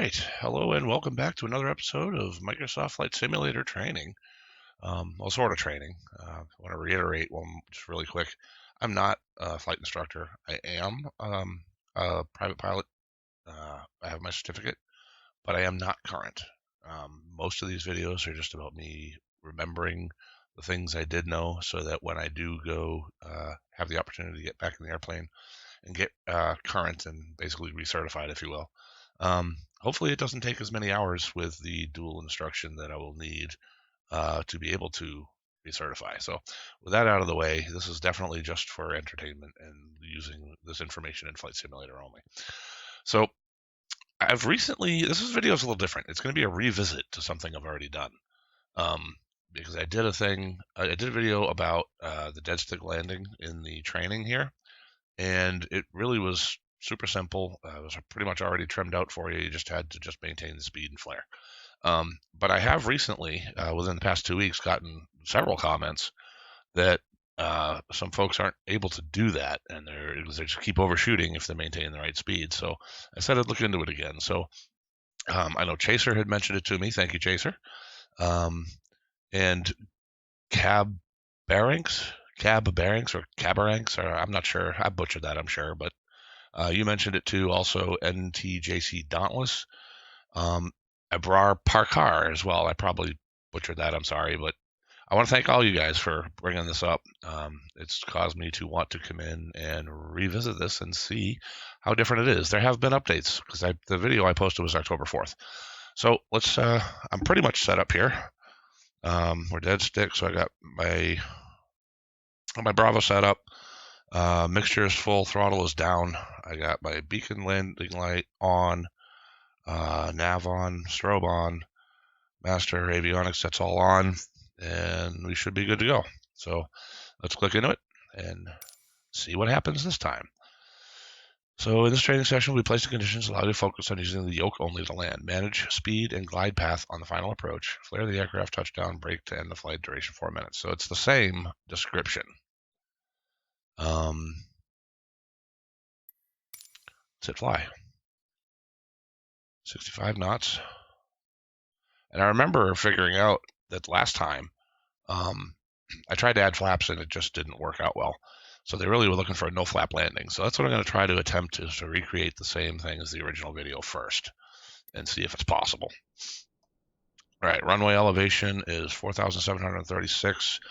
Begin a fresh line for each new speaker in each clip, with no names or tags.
right, hello and welcome back to another episode of Microsoft Flight Simulator training. Well, sort of training. I want to reiterate one just really quick. I'm not a flight instructor. I am a private pilot. I have my certificate, but I am not current. Most of these videos are just about me remembering the things I did know so that when I do go have the opportunity to get back in the airplane and get current and basically recertified, if you will. Hopefully it doesn't take as many hours with the dual instruction that I will need to be able to recertify. So with that out of the way, this is definitely just for entertainment and using this information in Flight Simulator only. So I've recently, this video is a little different. It's going to be a revisit to something I've already done. Because I did a video about the Deadstick landing in the training here, and it really was super simple. It was pretty much already trimmed out for you. You just had to maintain the speed and flare. But I have recently, within the past 2 weeks, gotten several comments that some folks aren't able to do that, and they just keep overshooting if they maintain the right speed. So I said I'd look into it again. So I know Chaser had mentioned it to me. Thank you, Chaser. And KABBARANKS, or KABBARANKS, or I'm not sure. I butchered that, I'm sure, but you mentioned it too. Also, NTJC Dauntless, Abraar, Parkar as well. I probably butchered that. I'm sorry, but I want to thank all you guys for bringing this up. It's caused me to want to come in and revisit this and see how different it is. There have been updates because the video I posted was October 4th. So let's. I'm pretty much set up here. We're Deadstick, so I got my Bravo set up. Mixture is full, throttle is down. I got my beacon landing light on, nav on, strobe on, master avionics, that's all on, and we should be good to go. So let's click into it and see what happens this time. So in this training session, we place the conditions allow you to focus on using the yoke only to land. Manage speed and glide path on the final approach. Flare the aircraft, touchdown, brake to end the flight, duration 4 minutes. So it's the same description. Let's hit fly. 65 knots. And I remember figuring out that last time I tried to add flaps and it just didn't work out well. So they really were looking for a no flap landing. So that's what I'm going to try to attempt, is to recreate the same thing as the original video first and see if it's possible. All right, runway elevation is 4,736.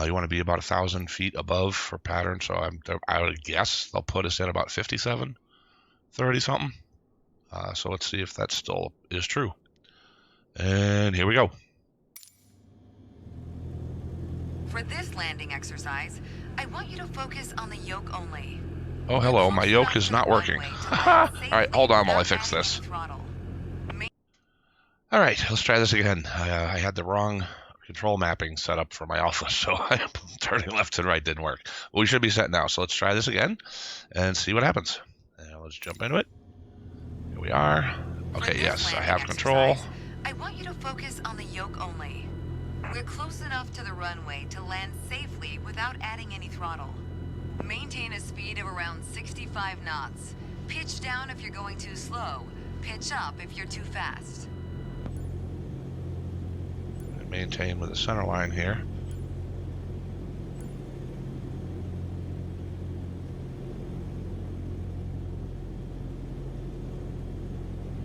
You want to be about 1,000 feet above for pattern. So I would guess they'll put us at about 5730 something. So let's see if that still is true. And here we go.
For this landing exercise, I want you to focus on the yoke only.
Oh, hello, my yoke is not working. All right, hold on while I fix this. All right, let's try this again. I had the wrong control mapping set up for my alpha, so turning left and right didn't work. Well, we should be set now, so let's try this again and see what happens. And let's jump into it. Here we are. Okay, yes, I have control.
I want you to focus on the yoke only. We're close enough to the runway to land safely without adding any throttle. Maintain a speed of around 65 knots. Pitch down if you're going too slow. Pitch up if you're too fast.
Maintain with the center line here.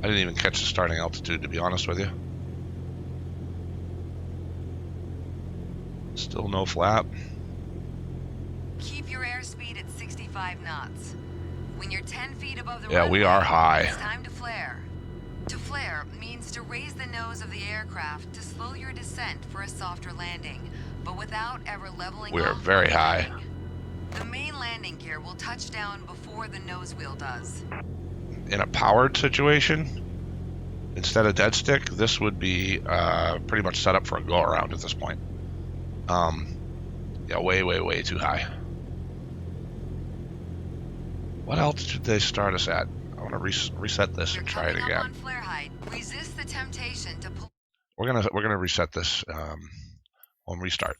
I didn't even catch the starting altitude, to be honest with you. Still no flap.
Keep your airspeed at 65 knots. When you're 10 feet above the
runway,
runway,
we are high.
It's time to flare. To flare means to raise the nose of the aircraft to slow your descent for a softer landing, but without ever leveling off.
We are very high.
The main landing gear will touch down before the nose wheel does.
In a powered situation, instead of dead stick, this would be pretty much set up for a go-around at this point. Yeah, way too high. What altitude did they start us at? I want to reset this and try it again.
On flare height. Resist the temptation to pull.
We're gonna reset this on restart.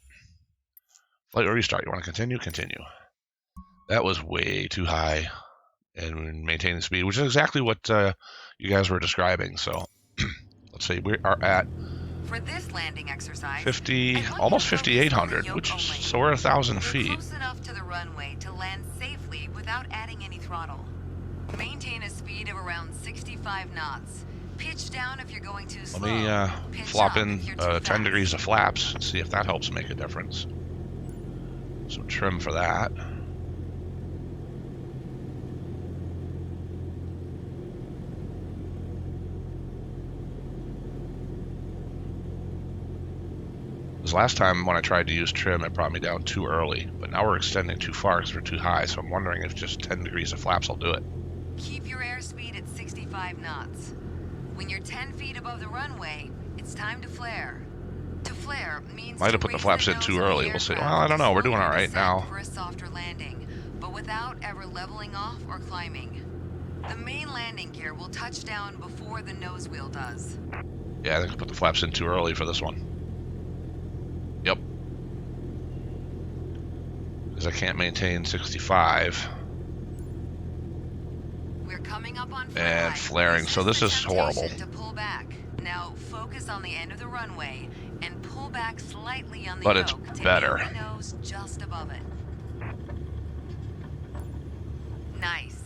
Flight restart. You want to continue? Continue. That was way too high, and maintain the speed, which is exactly what you guys were describing. So let's see, we are at
For this landing exercise,
50,
I want you
almost
to focus on the
5,800,
yoke
which
only.
so we're 1,000
We're
feet.
close enough to the runway to land safely without adding any throttle. Maintain a speed of around 65 knots. Pitch down if you're going too slow.
Let me
Pitch
flop
up
in
if you're too
10
fast.
degrees of flaps and see if that helps make a difference. So trim for that. Because last time when I tried to use trim, it brought me down too early, but now we're extending too far because we're too high, so I'm wondering if just 10 degrees of flaps will do it.
Keep your airspeed at 65 knots. When you're 10 feet above the runway, it's time to flare. To flare means
Might
to
have put the
raise
flaps
the
in
nose
too
of the
early. We'll see.
aircraft
Well, I don't
to
know. We're
slow
doing
your
all right
descent
now.
for a softer landing, but without ever leveling off or climbing. The main landing gear will touch down before the nose wheel does.
Yeah, I think I put the flaps in too early for this one. Yep. Because I can't maintain 65.
We're coming up on flare
And
height.
flaring, so this
Resist
is
the
horrible.
temptation to pull back. Now focus on the end of the runway and pull back slightly on the
But it's
yoke to
better.
aim the nose just above it. Nice.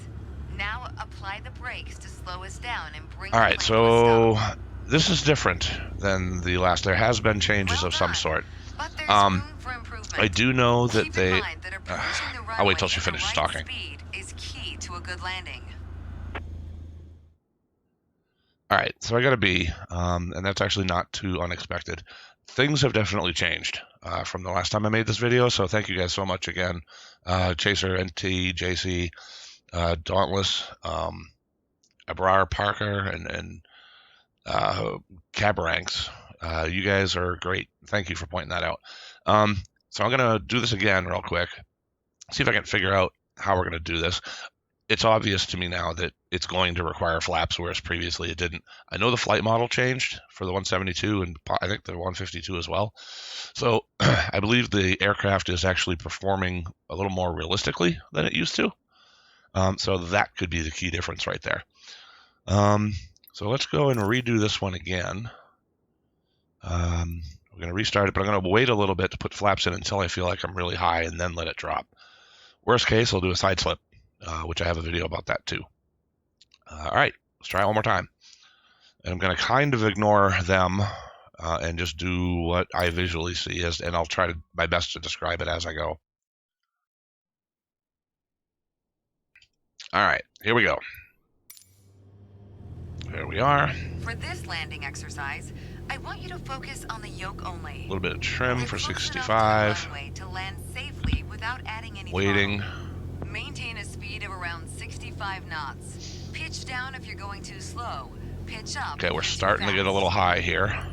Now apply the brakes to slow us down and bring
All
the
right,
plane to a
so
stop.
this is different than the last. There has been changes
Well
of some
done.
sort.
But there's room for
I
improvement.
do know that
Keep
they...
in mind that approaching the runway
I'll wait till she
at the
finishes
right
talking.
speed is key to a good landing.
All right, so I got a B, and that's actually not too unexpected. Things have definitely changed from the last time I made this video, so thank you guys so much again. Chaser, NTJC, Dauntless, Abraar, Parkar, and KABBARANKS. You guys are great. Thank you for pointing that out. So I'm going to do this again real quick, see if I can figure out how we're going to do this. It's obvious to me now that it's going to require flaps, whereas previously it didn't. I know the flight model changed for the 172 and I think the 152 as well. So I believe the aircraft is actually performing a little more realistically than it used to. So that could be the key difference right there. So let's go and redo this one again. We're going to restart it, but I'm going to wait a little bit to put flaps in until I feel like I'm really high and then let it drop. Worst case, I'll do a side slip, which I have a video about that too. All right, let's try it one more time. And I'm going to kind of ignore them and just do what I visually see, and I'll try my best to describe it as I go. All right, here we go. There we are.
For this landing exercise, I want you to focus on the yoke only.
A little bit of trim
We're
for
close enough to the
65.
runway to land safely without adding any
Waiting.
throttle. Maintain a speed of around 65 knots. Pitch down if you're going too slow. Pitch up.
Okay,
if
we're
you're too
starting to get a
fast.
little high here.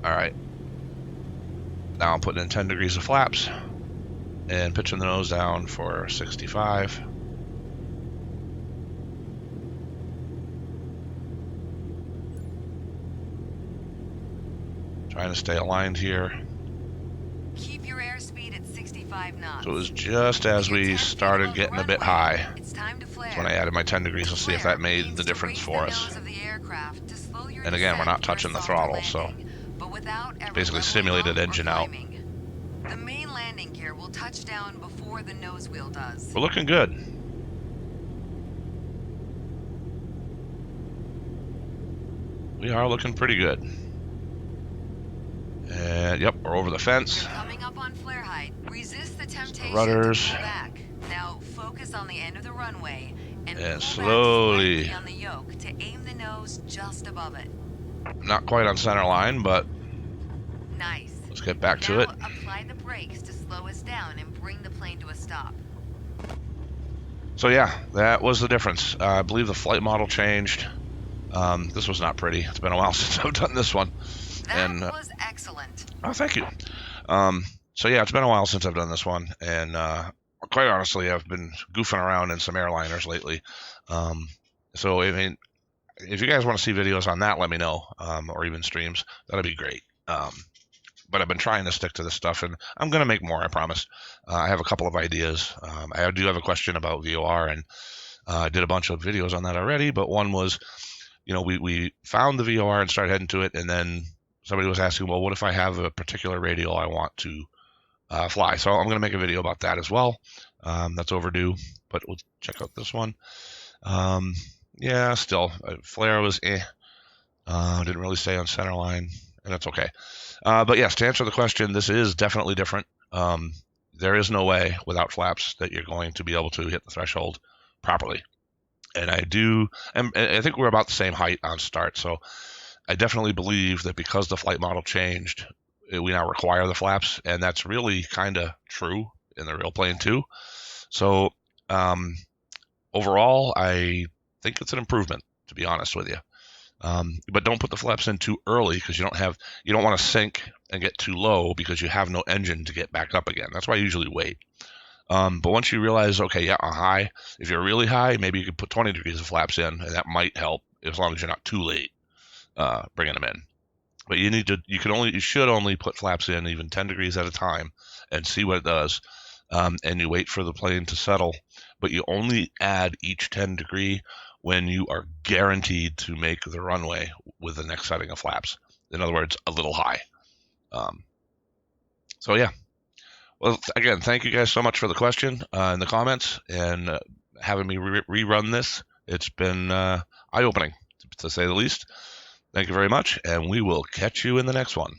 All right. Now I'm putting in 10 degrees of flaps and pitching the nose down for 65. Trying to stay aligned here.
Keep your airspeed at 65 knots.
So it was just as we started getting a bit high.
It's time to flare.
That's when I added my 10 degrees to see if that made the difference for us. And again, we're not touching the throttle, so basically simulated engine out.
The main landing gear will touch down before the nose wheel does.
We're looking good. We are looking pretty good. And yep, we're over the fence.
You're coming up on flare height. Resist the temptation
Rudders.
to pull back. Now focus on the end of the runway and pull
slowly
back slightly on the yoke to aim the nose just above it.
Not quite on center line, but
Nice.
let's get back to
Now
it.
apply the brakes to slow us down and bring the plane to a stop.
So yeah, that was the difference. I believe the flight model changed. This was not pretty. It's been a while since I've done this one.
That was excellent.
Oh, thank you. So yeah, it's been a while since I've done this one, and quite honestly, I've been goofing around in some airliners lately. So I mean, if you guys want to see videos on that, let me know, or even streams. That'd be great. but I've been trying to stick to this stuff, and I'm going to make more, I promise. I have a couple of ideas. I do have a question about VOR, and I did a bunch of videos on that already, but one was, we found the VOR and started heading to it, and then somebody was asking, well, what if I have a particular radial I want to fly? So I'm going to make a video about that as well. That's overdue, but we'll check out this one. Yeah, still, flare was didn't really stay on center line, and that's okay. But yes, to answer the question, this is definitely different. There is no way without flaps that you're going to be able to hit the threshold properly. And I think we're about the same height on start, so I definitely believe that because the flight model changed, we now require the flaps, and that's really kind of true in the real plane too. So overall, I think it's an improvement, to be honest with you. But don't put the flaps in too early, because you don't want to sink and get too low because you have no engine to get back up again. That's why I usually wait. But once you realize, okay, yeah, I'm high. If you're really high, maybe you could put 20 degrees of flaps in, and that might help as long as you're not too late bringing them in. But you should only put flaps in even 10 degrees at a time and see what it does. And you wait for the plane to settle, but you only add each 10 degree when you are guaranteed to make the runway with the next setting of flaps. In other words, a little high. So yeah. Well, again, thank you guys so much for the question in the comments and having me rerun this. It's been eye-opening, to say the least. Thank you very much, and we will catch you in the next one.